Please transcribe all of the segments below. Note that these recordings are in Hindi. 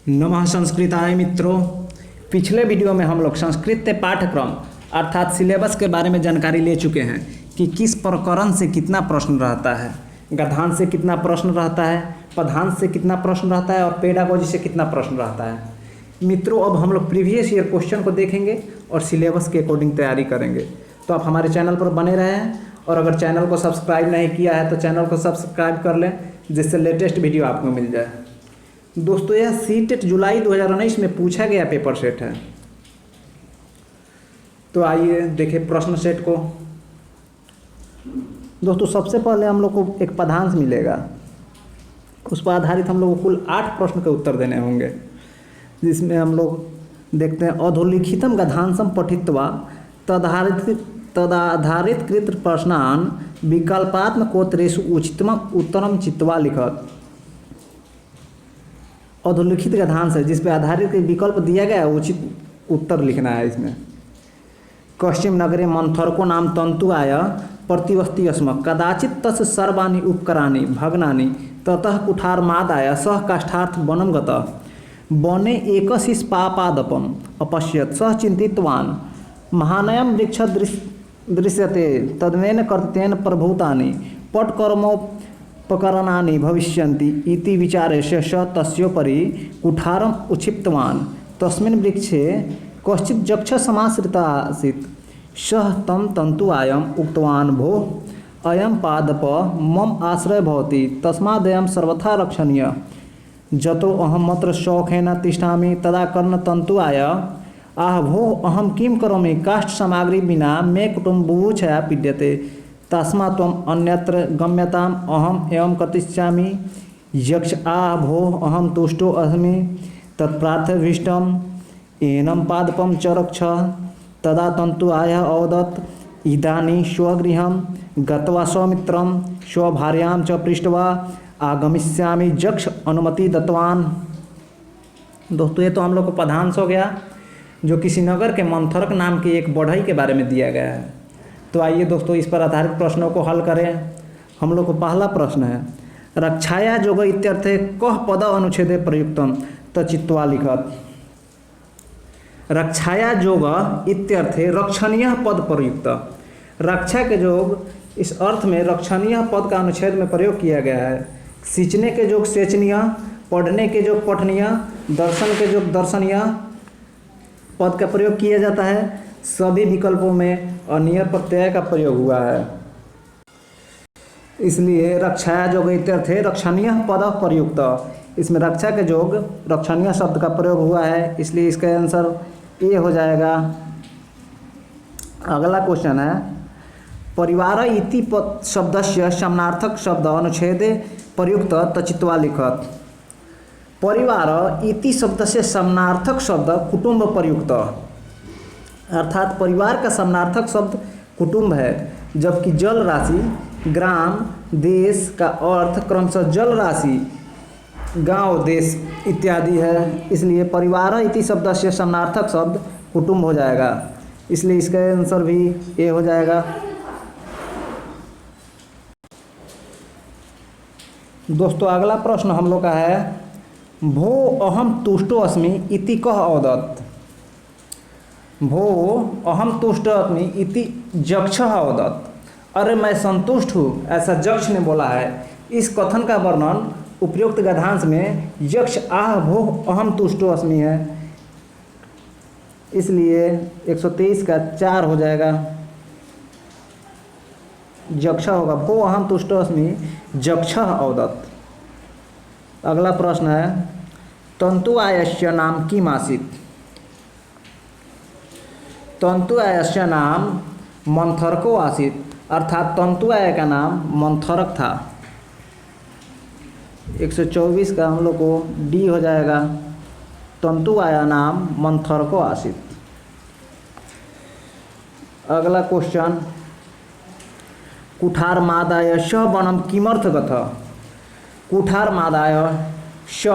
नमः संस्कृताय मित्रों। पिछले वीडियो में हम लोग संस्कृत के पाठ्यक्रम अर्थात सिलेबस के बारे में जानकारी ले चुके हैं कि किस प्रकरण से कितना प्रश्न रहता है, गद्यांश से कितना प्रश्न रहता है, पदांश से कितना प्रश्न रहता है और पेडागोजी से कितना प्रश्न रहता है। मित्रों, अब हम लोग प्रीवियस ईयर क्वेश्चन को देखेंगे और सिलेबस के अकॉर्डिंग तैयारी करेंगे। तो आप हमारे चैनल पर बने रहें और अगर चैनल को सब्सक्राइब नहीं किया है तो चैनल को सब्सक्राइब कर लें, जिससे लेटेस्ट वीडियो आपको मिल जाए। दोस्तों, यह सीटेट जुलाई 2019 में पूछा गया पेपर सेट है। तो आइए देखें प्रश्न सेट को। दोस्तों, सबसे पहले हम लोग को एक पदांश मिलेगा, उस पर आधारित हम लोग को कुल 8 प्रश्न के उत्तर देने होंगे, जिसमें हम लोग देखते हैं अधोलिखितम गद्यांशम पठित्वा तदाधारित कृत प्रश्नान विकल्पात्मकोत्तरेषु उचितम उत्तरम चित्वा लिखत। अधोलिखित गद्यांश है जिस पर आधारित विकल्प दिया गया है, उचित उत्तर लिखना है इसमें। कश्चिम नगरे मंथरको नाम तंतु आय प्रतिवस्ति स्म कदाचित तस् सर्वाणि उपकराणि भग्नानि ततः कुठारमादाय सह काष्ठार्थ वनं गतः वने एकशिष्पापादपम अपश्यत् सह चिन्तितवान् महानयं वृक्ष दृश्यते तद्मेन कर्तेन प्रभूतानि पटकर्मोपकरणानि भविष्यन्ति इति विचारेण स तस्योपरि कुठारम् उक्षिप्तवान्। तस्मिन् वृक्षे कश्चित् यक्षः समाश्रितः आसीत्। सः तं तन्तुआयम् उक्तवान्, भोः अयं पादपः मम आश्रयः भवति, तस्मादयं सर्वथा रक्षणीयः। जतो अहमत्र शौखेन तिष्ठामि तदा कर्णतन्तुआय आह भोः अहं किं करोमि, काष्ठसामग्री विना मे कुटुम्बः बुभुक्षया पीड्यते, तस्मात् त्वम् अन्यत्र गम्यताम् अहम् एवं करिष्यामि। यक्ष आह भोः अहं तुष्टो अस्मि तत्प्रार्थभीष्टम् एनं पादपं च रक्ष। तदा तन्तुआयः अवदत्, इदानीं स्वगृहं गत्वा स्वमित्रं स्वभार्यां च पृष्ट्वा आगमिष्यामि। यक्ष अनुमति दत्तवान्। दोस्तों, ये तो हम लोग को पदांश हो गया, जो किसी नगर के मंथरक नाम के एक बढ़ई के बारे में दिया गया है। तो आइए दोस्तों, इस पर आधारित प्रश्नों को हल करें। हम लोग को पहला प्रश्न है, रक्षाया जोग इत्यर्थे कः पद अनुच्छेदे प्रयुक्तम तचित्वा लिखत। रक्षाया जोग इत्यर्थे रक्षणीय पद प्रयुक्त। रक्षा के जोग इस अर्थ में रक्षणीय पद का अनुच्छेद में प्रयोग किया गया है। सींचने के जोग सेचनीय, पढ़ने के जोग पठनीय, दर्शन के जोग दर्शनीय पद का प्रयोग किया जाता है। सभी विकल्पों में अनियर प्रत्यय का प्रयोग हुआ है, इसलिए रक्षाया जोग इत्यर्थे रक्षणीय पद प्रयुक्त। इसमें रक्षा के जोग रक्षणीय शब्द का प्रयोग हुआ है, इसलिए इसका आंसर ए हो जाएगा। अगला क्वेश्चन है, परिवार इति शब्दस्य समानार्थक शब्द अनुच्छेदे प्रयुक्त तचित्वा लिखत। परिवार इति शब्द से समानार्थक शब्द कुटुंब प्रयुक्त, अर्थात परिवार का समानार्थक शब्द कुटुंब है, जबकि जल राशि, ग्राम, देश का अर्थ क्रमशः जल राशि, गांव, देश इत्यादि है। इसलिए परिवार इति शब्द से समानार्थक शब्द कुटुंब हो जाएगा, इसलिए इसका आंसर भी ए हो जाएगा। दोस्तों, अगला प्रश्न हम लोग का है, भो अहम तुष्टो अस्मि इति कः अवदत्। भो अहम तुष्ट अस्मि इति यक्षः अवदत्। अरे मैं संतुष्ट हूँ, ऐसा यक्ष ने बोला है। इस कथन का वर्णन उपयुक्त गद्यांश में यक्ष आह भो अहम तुष्टो अस्मि है, इसलिए 123 का 4 हो जाएगा। यक्ष होगा, भो अहम तुष्टो अस्मि यक्षः अवदत्। अगला प्रश्न है, तन्तुआयस्य नाम किम आसीत्। तन्तुआयस्य नाम मंथरको आसीत्, अर्थात तन्तुआय का नाम मंथरक था। 124 का हम लोग को डी हो जाएगा। तन्तुआय नाम मंथरको आसीत्। अगला क्वेश्चन, कुठारमादाय स वनम किमर्थ गतः। कुठारमादाय स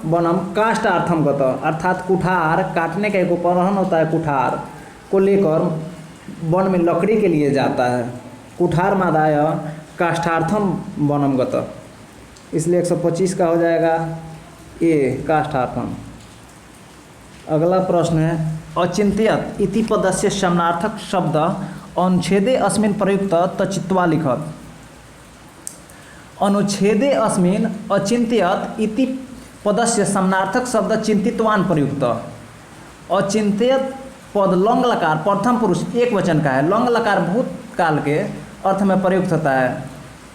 वनम काष्ठार्थम गतः, अर्थात कुठार काटने का एक उपकरण होता है, कुठार को लेकर वन में लकड़ी के लिए जाता है। कुठारमादाय काष्ठार्थम वनम गतः, इसलिए 125 का हो जाएगा ए काष्ठार्थम। अगला प्रश्न है अचिंत्यत इति पदस्य समानार्थक शब्द अनुच्छेदे अस्मिन् प्रयुक्त तचित्वा लिखत। अनुच्छेदे अस्मिन् अचिंत्यत इति पदस्य समानार्थक शब्द चिंतितवान प्रयुक्त। अचिंत्यत पद लंग लकार प्रथम पुरुष एक वचन का है। लंग लकार भूतकाल के अर्थ में प्रयुक्त होता है।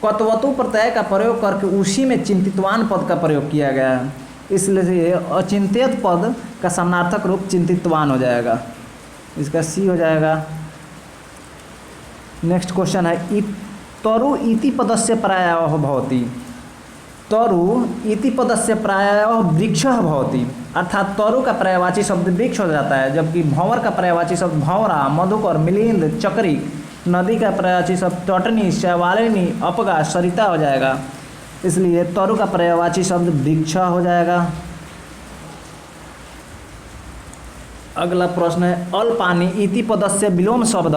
कत्वतु प्रत्यय का प्रयोग करके उसी में चिंतितवान पद का प्रयोग किया गया है, इसलिए अचिंत्यत पद का समानार्थक रूप चिंतितवान हो जाएगा। इसका सी हो जाएगा। नेक्स्ट क्वेश्चन है तरु इति पदस्य प्रायः भवति। तरु इति पदस्य प्रायः वृक्षः भवति, अर्थात तरु का पर्यायवाची शब्द वृक्ष हो जाता है, जबकि भंवर का पर्यायवाची शब्द भंवरा, मधुकर, मिलिंद, चक्री, नदी का पर्यायवाची शब्द तटनी, शैवालिनी, अपगा, सरिता हो जाएगा। इसलिए तरु का पर्यायवाची शब्द वृक्ष हो जाएगा। अगला प्रश्न है अल्पानी इति पदस्य विलोम शब्द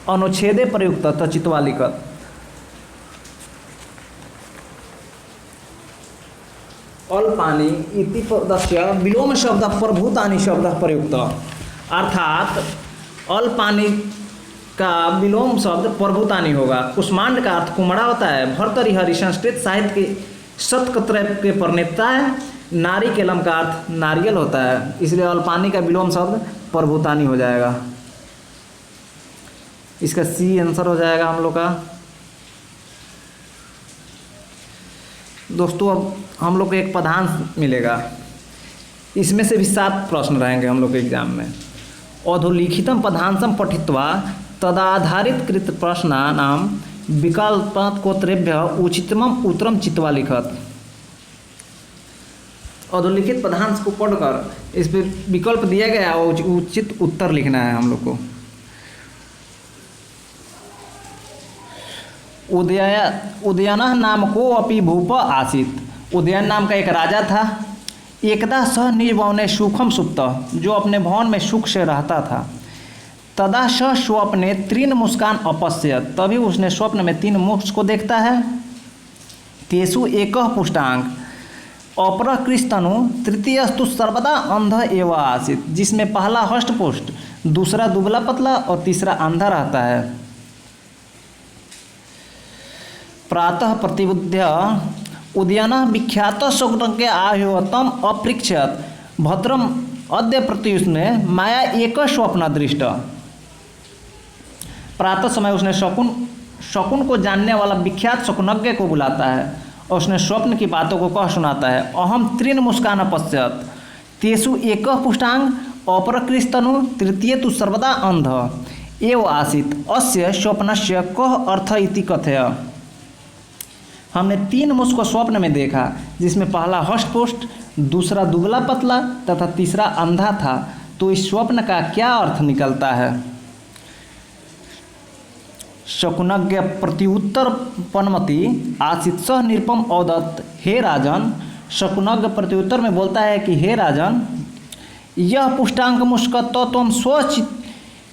अनुच्छेदे प्रयुक्त तचित्वा लिखत। अल्पानी इति पदस्य विलोम शब्द प्रभूतानि शब्द प्रयुक्त, अर्थात अल्पानी का विलोम शब्द प्रभूतानि होगा। कुष्मांड का अर्थ कुमड़ा होता है। भर्तृहरि संस्कृत साहित्य के शतकत्रय के प्रणेता है। नारी के लम का अर्थ नारियल होता है, इसलिए अल्पानी का विलोम शब्द प्रभूतानि हो जाएगा। इसका सी आंसर हो जाएगा हम लोग का। दोस्तों अब हम लोग को एक पदांश मिलेगा, इसमें से भी 7 प्रश्न रहेंगे हम लोग के एग्जाम में। अधोलिखितम पदांशम पठित्वा तदाधारित कृत प्रश्नानां विकल्पोत्तरेभ्य उचितमम उत्तरम चित्वा लिखत। अधोलिखित पदांश को पढ़कर इस पर विकल्प दिया गया और उचित उत्तर लिखना है हम लोग को। उदयन नाम को अपि भूप आसीत। उदयन नाम का एक राजा था। एकदा सह निर्भवने सुखम सुप्त, जो अपने भवन में सुख से रहता था। तदा स स्वप्ने 3 मुस्कान अपश्यत, तभी उसने स्वप्न में 3 मुस्क को देखता है। तेसु एक पुष्टांग अपर कृष्णनु तृतीयस्तु सर्वदा अंध एवं आसीत, जिसमें पहला हष्टपुष्ट, दूसरा दुबला पतला और तीसरा अंधा रहता है। प्रातः प्रतिबुद्ध उदयन विख्यात शकुनके आह्योतम अपृक्षत भद्रम अद्य प्रत्युष्णे माया एक स्वप्न दृष्ट। प्रातः समय उसने शकुन को जानने वाला विख्यात शकुनज्ञ को बुलाता है और उसने स्वप्न की बातों को कह सुनाता है। अहम 3 मुस्कान पश्चात तेसु एक पुष्टांग अपरकृष्टनु तृतीय तु सर्वदा अंध एव आसीत अस्य स्वप्नस्य कः अर्थ इति कथय। हमने 3 मुस्क को स्वप्न में देखा, जिसमें पहला हष्टपुष्ट, दूसरा दुबला पतला तथा तीसरा अंधा था। तो इस स्वप्न का क्या अर्थ निकलता है? शकुनज्ञ प्रत्युत्तर पनमति आसीत सह निरुपम अवदत्त। हे राजन, शकुनज्ञ प्रत्युत्तर में बोलता है कि हे राजन, यह पुष्टांग मुस्क तो तुम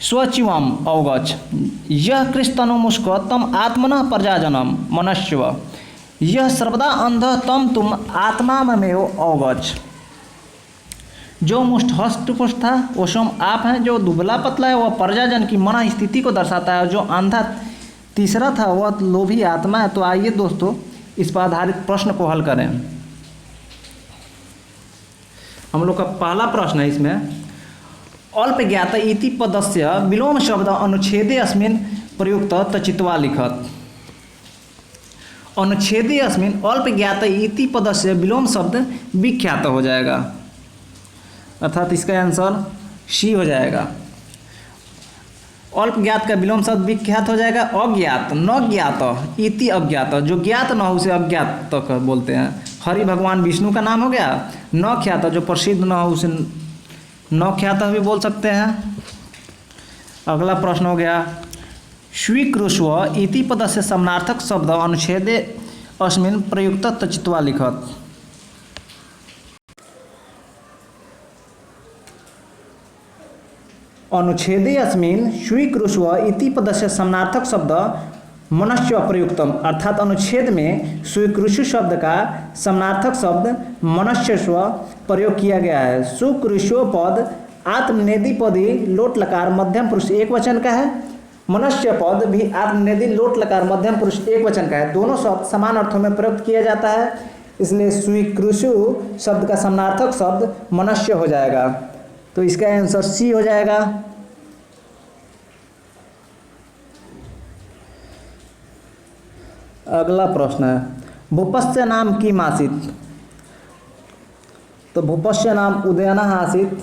स्वचिवम अवगछ, यह कृष्णनु मुस्क तम आत्मनः प्रजाजनम मनस्व, यह सर्वदा अंध तम तुम आत्मा में अवगछ। जो मुष्ट हष्टपुष्ट था वो स्वयं आप हैं, जो दुबला पतला है वह प्रजाजन की मन स्थिति को दर्शाता है, और जो अंधा तीसरा था वह लोभी आत्मा है। तो आइए दोस्तों इस पर आधारित प्रश्न को हल करें। हम लोग का पहला प्रश्न है इसमें, अल्प ज्ञात इति पदस्य विलोम शब्द अनुच्छेदे अस्मिन् प्रयुक्त तचित्वा लिखत। अनुच्छेदे अस्मिन् अल्प ज्ञात इति पदस्य विलोम शब्द विख्यात हो जाएगा, अर्थात इसका आंसर सी हो जाएगा। अल्प ज्ञात का विलोम शब्द विख्यात हो जाएगा। अज्ञात न ज्ञात इति अज्ञात, जो ज्ञात न हो उसे अज्ञात तक बोलते हैं। हरि भगवान विष्णु का नाम हो गया। न ख्यात, जो प्रसिद्ध न हो उसे न ख्यात भी बोल सकते हैं। अगला प्रश्न हो गया, स्वीकृष्व इति पदस्य समानार्थक शब्द अनुच्छेदे अस्मिन् प्रयुक्त तचित्वा लिखत। अनुच्छेदे अस्मिन् स्वीकृष्व इति पदस्य समानार्थक शब्द मनस्य प्रयुक्तम, अर्थात अनुच्छेद में स्वीकृष्व शब्द का समानार्थक शब्द मनुष्यस्व प्रयोग किया गया है। सुकृष्यो पद आत्मनेदी पदी लोट लकार मध्यम पुरुष एक वचन का है, मनुष्य पद भी आत्मनेदी लोट लकार मध्यम पुरुष एक वचन का है। दोनों शब्द समान अर्थों में प्रयुक्त किया जाता है, इसलिए स्वीकृषु शब्द का समानार्थक शब्द मनुष्य हो जाएगा। तो इसका आंसर सी हो जाएगा। अगला प्रश्न है भूपस्य नाम किम आसीत्। तो भूपस्य नाम उदयनः आसीत्,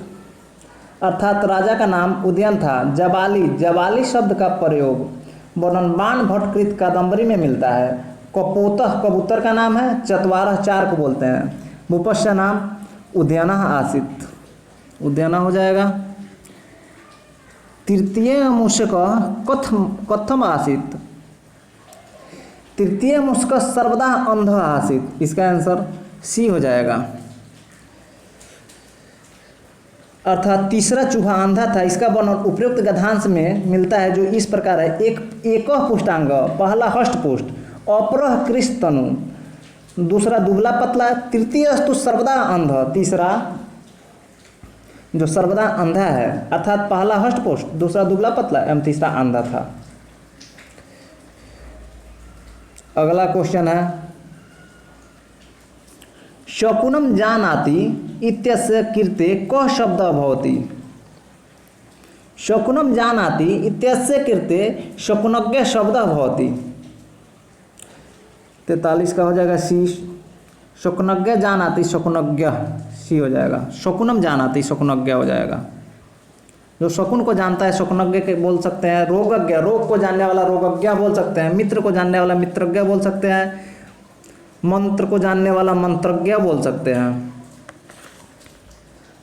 अर्थात राजा का नाम उदयन था। जबाली, जबाली शब्द का प्रयोग वर्णनबाण भट्टकृत कादंबरी में मिलता है। कपोतः कबूतर का नाम है। चत्वारः चार को बोलते हैं। भूपस्य नाम उदयनः आसीत्, उदयना हो जाएगा। तृतीय मूषक कथम आसीत्। तृतीय मूषक सर्वदा अंध आसीत्, इसका आंसर सी हो जाएगा। अर्थात तीसरा चूहा अंधा था। इसका वर्णन उपयुक्त गद्यांश में मिलता है जो इस प्रकार है। एक पुष्टांग, पहला हष्टपुष्ट, अपरः कृष्णतनु, दूसरा दुबला पतला, तृतीय अस्तु सर्वदा अंध, तीसरा जो सर्वदा अंधा है, अर्थात पहला हष्टपुष्ट, दूसरा दुबला पतला एवं तीसरा अंधा था। अगला क्वेश्चन है शकुनम जानाति इत्यस्य कृते कः शब्द भवति। शकुनम जानाति इत्यस्य कृते शकुनज्ञ शब्द भवति। 43 का हो जाएगा सी। शकुनज्ञ जानाति शकुनज्ञ, सी हो जाएगा। शकुनम जानाति शकुनज्ञ हो जाएगा। जो शकुन को जानता है शकुनज्ञ के बोल सकते हैं। रोगज्ञ, रोग को जानने वाला रोगज्ञ बोल सकते हैं। मित्र को जानने वाला मित्रज्ञ बोल सकते हैं। मंत्र को जानने वाला मंत्रज्ञ बोल सकते हैं।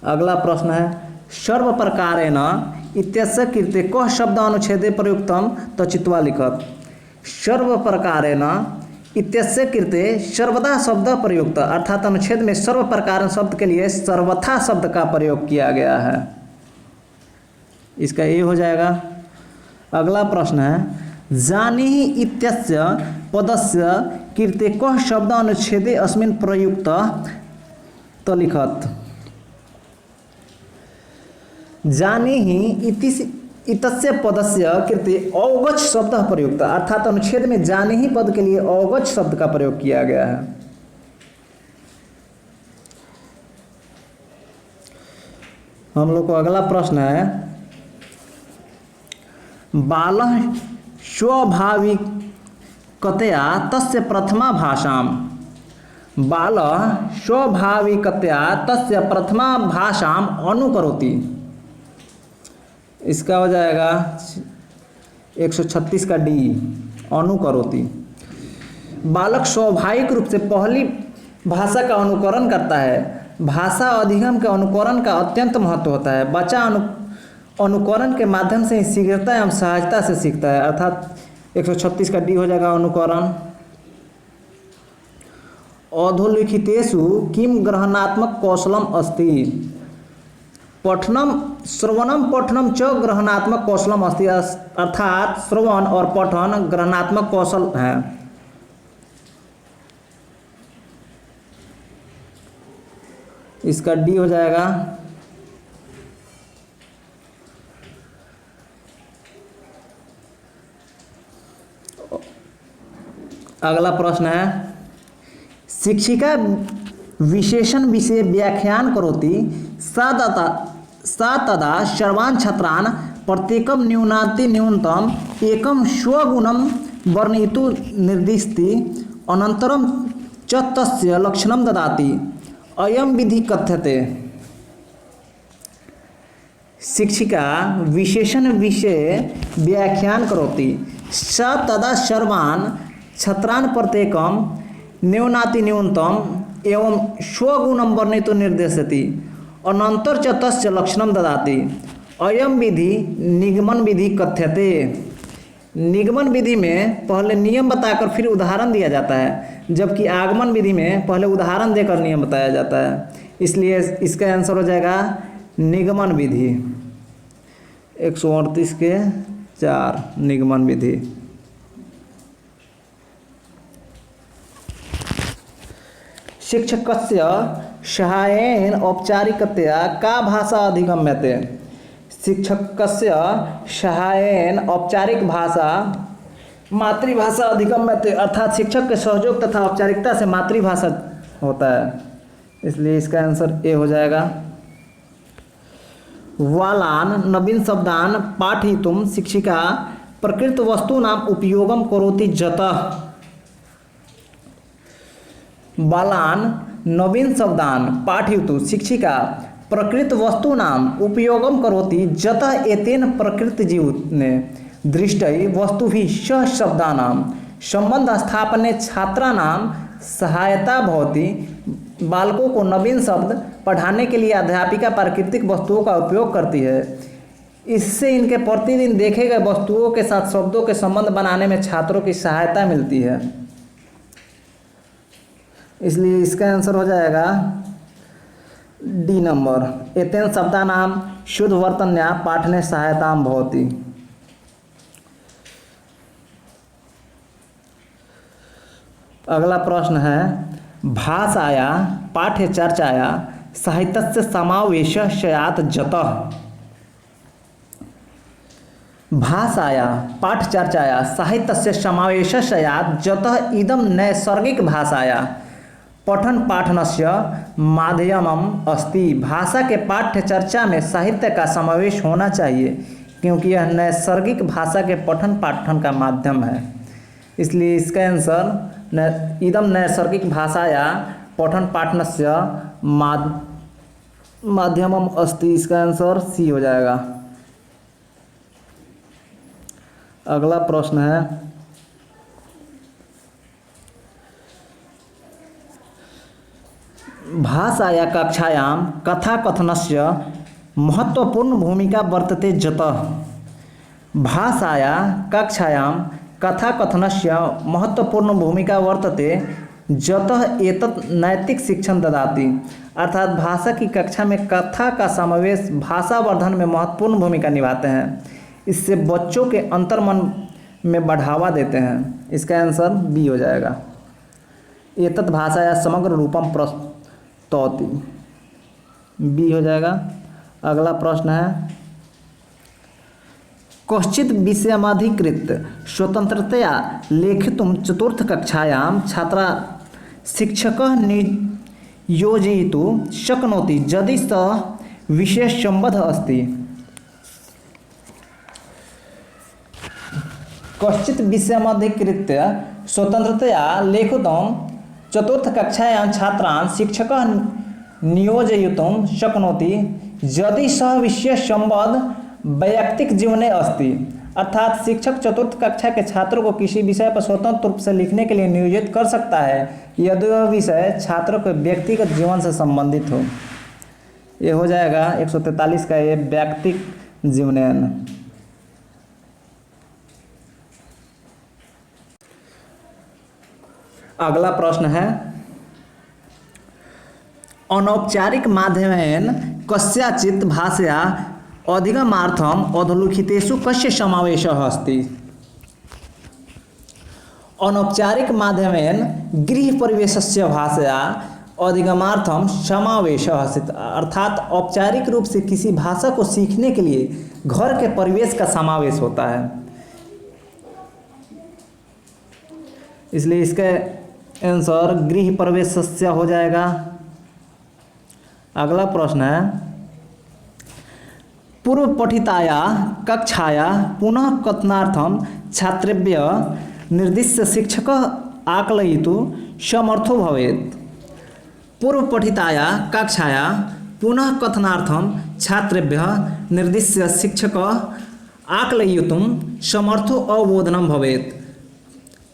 अगला प्रश्न है सर्व प्रकारेण इत्यस्य कृते कः शब्द अनुच्छेदे प्रयुक्तम तचित्वा लिखत। सर्व प्रकारेण इत्यस्य कृते सर्वदा शब्द प्रयुक्त, अर्थात अनुच्छेद में सर्व प्रकार शब्द के लिए सर्वथा शब्द का प्रयोग किया गया है, इसका ये हो जाएगा। अगला प्रश्न है जानीहि इत्यस्य पदस्य कृते कः शब्द अनुच्छेदे अस्मिन् प्रयुक्त तलिखत। जानीहि इत्यस्य पदस्य कृते औगच शब्द प्रयुक्त, अर्थात अनुच्छेद में जानीहि पद के लिए औगच शब्द का प्रयोग किया गया है। हम लोग को अगला प्रश्न है बालः स्वाभाविकतया तस्य प्रथमा भाषां। बालः स्वाभाविकतया तस्य प्रथमा भाषां अनुकरोति, इसका हो जाएगा 136 का डी, अनुकरोति। बालक स्वाभाविक रूप से पहली भाषा का अनुकरण करता है। भाषा अधिगम के अनुकरण का अत्यंत महत्व होता है। बच्चा अनुकरण के माध्यम से ही शीघ्रता एवं सहजता से सीखता है, अर्थात 136 का डी हो जाएगा अनुकरण। अधोलिखितेषु किम ग्रहणात्मक कौशलम अस्ति। पठनम श्रवणम पठनम च ग्रहणात्मक कौशलम अस्ति, अर्थात श्रवण और पठन ग्रहणात्मक कौशल है। इसका डी हो जाएगा। अगला प्रश्न है शिक्षिका विशेषण विषय व्याख्यान करोति सा तदा सर्वान् छात्रान् प्रत्येकं न्यूनाति न्यूनतम एकं स्वगुणं वर्णयितुं निर्दिशति अनन्तरं च तस्य लक्षणं ददाति। अयं विधि कथ्यते। शिक्षिका विशेषण विषय व्याख्यान करोति सा तदा सर्वान् छात्रान् प्रत्येकं न्यूनाति न्यूनतम एवं स्वगुणं वर्णयितुं निर्देशति अनंतर च तस्य लक्षणं ददाति। अयम विधि निगमन विधि कथ्यते। निगमन विधि में पहले नियम बताकर फिर उदाहरण दिया जाता है, जबकि आगमन विधि में पहले उदाहरण देकर नियम बताया जाता है। इसलिए इसका आंसर हो जाएगा निगमन विधि। 138 के 4 निगमन विधि। शिक्षकस्य सहायेन औपचारिकतया का भाषा अधिगम्यते। शिक्षकस्य सहायेन औपचारिक भाषा मातृभाषा अधिगम्यते, अर्थात शिक्षक के सहयोग तथा औपचारिकता से मातृभाषा होता है, इसलिए इसका आंसर ए हो जाएगा। वालान नवीन शब्दान पाठयितुं शिक्षिका प्रकृत वस्तूनां उपयोगं करोति जतः। बालान नवीन शब्दान पाठयितुं शिक्षिका प्रकृत वस्तूनां उपयोगं करोति जतः एतेन प्रकृत जीवने दृष्टि वस्तुभिः सह शब्दानां संबंध स्थापने छात्राणां सहायता भवति। बालकों को नवीन शब्द पढ़ाने के लिए अध्यापिका प्राकृतिक वस्तुओं का उपयोग करती है। इससे इनके प्रतिदिन देखे गए वस्तुओं के साथ शब्दों के संबंध बनाने में छात्रों की सहायता मिलती है, इसलिए इसका आंसर हो जाएगा डी नंबर। एतेन शब्दानां शुद्ध वर्तन्या पाठने सहायतां भवति। अगला प्रश्न है भाषाया पाठ्य चर्चाया साहित्यस्य समावेशः स्यात् जतः। भाषाया पाठ चर्चाया साहित्यस्य समावेशः स्यात् जतः इदं नैसर्गिक भाषाया पठन पाठनस्य माध्यमम् अस्ति। भाषा के पाठ्य चर्चा में साहित्य का समावेश होना चाहिए क्योंकि यह नैसर्गिक भाषा के पठन पाठन का माध्यम है, इसलिए इसका आंसर इदम नैसर्गिक भाषाया पठन पाठनस्य माध्यमम अस्ति, इसका आंसर सी हो जाएगा। अगला प्रश्न है भाषाया कक्षायां कथाकथनस्य महत्वपूर्ण भूमिका वर्तते जतः। भाषाया कक्षायां कथाकथनस्य महत्वपूर्ण भूमिका वर्तते जतः एतत् नैतिक शिक्षण ददाति। अर्थात भाषा की कक्षा में कथा का समावेश भाषा वर्धन में महत्वपूर्ण भूमिका निभाते हैं, इससे बच्चों के अंतर्मन में बढ़ावा देते हैं, इसका आंसर बी हो जाएगा। एतत् भाषाया समग्र रूपम प्रस्तौति, बी हो जाएगा। अगला प्रश्न है कश्चित् विषयमधिकृत स्वतंत्रतया लेखितुं चतुर्थ कक्षायां छात्रा शिक्षकः नियोजयितुं शक्नोति यदि सः विषयसम्बद्धः अस्ति। कश्चित् विषयमधिकृत्य स्वतंत्रतया लेखितुं चतुर्थ कक्षायां छात्रान् शिक्षकः नियोजयितुं शक्नोति यदि सः विषयसम्बद्धः वैयक्तिक जीवने अस्ति। अर्थात शिक्षक चतुर्थ कक्षा के छात्रों को किसी विषय पर स्वतंत्र रूप से लिखने के लिए नियोजित कर सकता है यदि वह विषय छात्रों के व्यक्तिगत जीवन से संबंधित हो। ये हो जाएगा 143 का ये व्यक्तिक जीवनयान। अगला प्रश्न है अनौपचारिक माध्यमेन कस्याचित् भाषया अधिगमार्थम अधोलिखितेषु कस्य समावेशः अस्ति। अनौपचारिक माध्यमेन गृह परिवेशस्य भाषया अधिगमार्थम समावेशः अस्ति। अर्थात औपचारिक रूप से किसी भाषा को सीखने के लिए घर के परिवेश का समावेश होता है, इसलिए इसका आंसर गृह परिवेशस्य हो जाएगा। अगला प्रश्न है पूर्व पठिताया कक्षाया पुनः कथनार्थम छात्रेभ्यः निर्दिश्य शिक्षकः आकलयितुं समर्थो भवेत्। पूर्व पठिताया कक्षाया पुनः कथनार्थम छात्रेभ्यः निर्दिश्य शिक्षकः आकलयितुं समर्थो अवबोधनं भवेत्।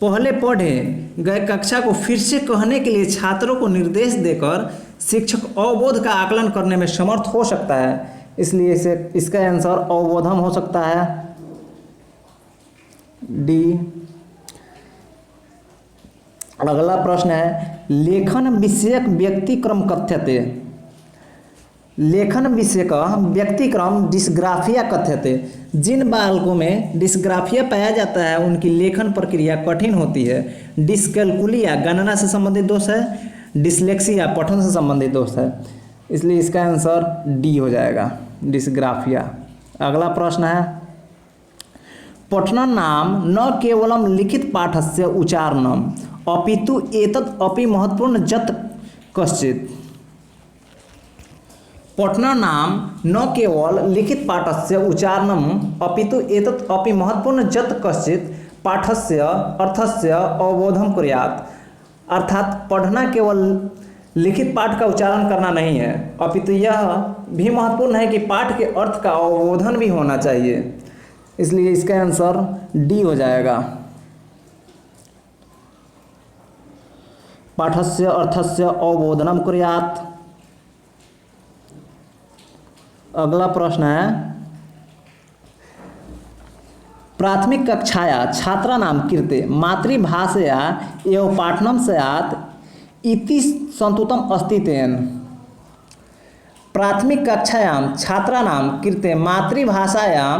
पहले पढ़े गए कक्षा को फिर से कहने के लिए छात्रों को निर्देश देकर शिक्षक अवबोध का आकलन करने में समर्थ हो सकता है, इसलिए इसे इसका आंसर अवबोधन हो सकता है, डी। अगला प्रश्न है लेखन विषयक व्यक्तिक्रम कथ्यते। लेखन विषय का व्यक्तिक्रम डिस्ग्राफिया कथ्यते। जिन बालकों में डिस्ग्राफिया पाया जाता है उनकी लेखन प्रक्रिया कठिन होती है। डिस्कैलकुलिया गणना से संबंधित दोष है। डिसलेक्सिया पठन से संबंधित दोष है, इसलिए इसका आंसर डी हो जाएगा, डिस्ग्राफिया। अगला प्रश्न है, पठनं नाम न केवलं लिखित पाठस्य उच्चारणम् अपितु एतत् अपि महत्वपूर्ण जत कश्चित्। पठनं नाम न केवल लिखित पाठस्य उच्चारणम् अपितु एतत् अपि महत्वपूर्ण जत कश्चित् पाठस्य अर्थस्य अवबोधन कुर्यात्। अर्थात पढ़ना केवल लिखित पाठ का उच्चारण करना नहीं है, अपितु यह भी महत्वपूर्ण है कि पाठ के अर्थ का अवबोधन भी होना चाहिए, इसलिए इसका आंसर डी हो जाएगा, पाठस्य अर्थस्य अवबोधनम कुर्यात्। अगला प्रश्न है, प्राथमिक कक्षाया छात्राणां कृते मातृभाषया एवं पाठनं स्यात् इति संतुतम अस्ति तेन। प्राथमिक कक्षायां छात्राणां कृते मातृभाषायां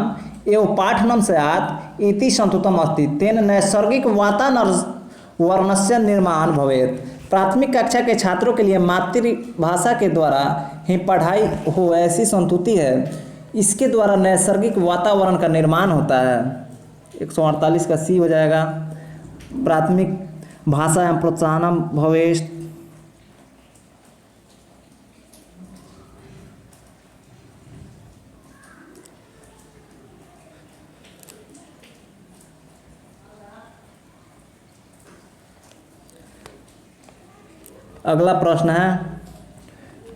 एवं पाठनं स्यात् इति संतुतम अस्ति तेन नैसर्गिक वातावरणस्य निर्माण भवेत्। प्राथमिक कक्षा के छात्रों के लिए मातृभाषा के द्वारा ही पढ़ाई हो ऐसी संतुति है, इसके द्वारा नैसर्गिक वातावरण का निर्माण होता है। 148 का सी हो जाएगा, प्राथमिक भाषायां प्रोत्साहनम भवेत्। अगला प्रश्न है,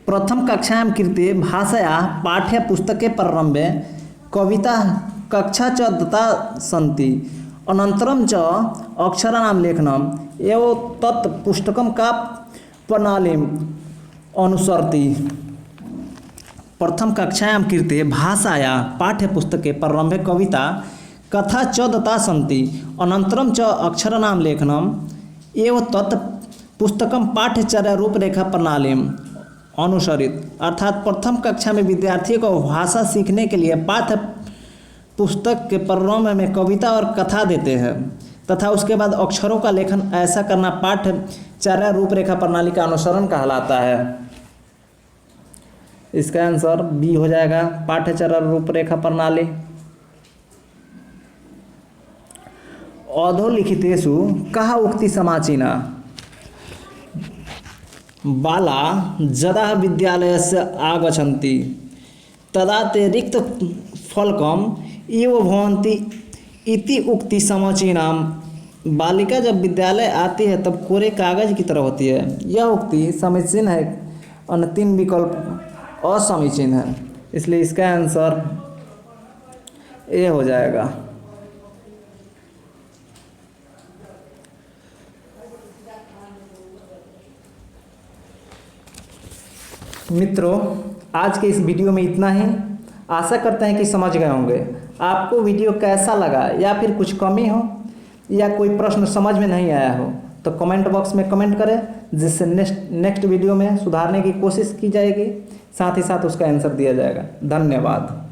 प्रथम कक्षायां कृते भाषया पाठ्यपुस्तके प्रारम्भे कविता कक्षा च दत्ता सन्ति, अनन्तरं च अक्षराणां लेखनम् एवं तत् पुस्तकं का प्रणालीम् अनुसरति। प्रथम कक्षायां कृते भाषाया पाठ्यपुस्तके प्रारम्भे कविता कथा च दत्ता सन्ति, अनन्तरं च अक्षराणां लेखनम् एवं तत् पुस्तकम पाठ्यचर्या रूपरेखा प्रणाली अनुसरित। अर्थात प्रथम कक्षा में विद्यार्थियों को भाषा सीखने के लिए पाठ्य पुस्तक के प्रारंभ में कविता और कथा देते हैं तथा उसके बाद अक्षरों का लेखन। ऐसा करना पाठ्यचर्या रूपरेखा प्रणाली का अनुसरण कहलाता है। इसका आंसर बी हो जाएगा, पाठ्यचर्या रूपरेखा प्रणाली। अधोलिखितेषु कः उक्ति समीचीना। बाला यदा विद्यालयस्य आगच्छन्ति तदा ते रिक्तफलकम् इव भवन्ति इति उक्ति समीचीना। बालिका जब विद्यालय आती है तब कोरे कागज की तरह होती है, यह उक्ति समीचीन है। अन्य तीन विकल्प असमीचीन है, इसलिए इसका आंसर ए हो जाएगा। मित्रों, आज के इस वीडियो में इतना ही। आशा करते हैं कि समझ गए होंगे। आपको वीडियो कैसा लगा या फिर कुछ कमी हो या कोई प्रश्न समझ में नहीं आया हो तो कमेंट बॉक्स में कमेंट करें, जिससे नेक्स्ट वीडियो में सुधारने की कोशिश की जाएगी, साथ ही साथ उसका आंसर दिया जाएगा। धन्यवाद।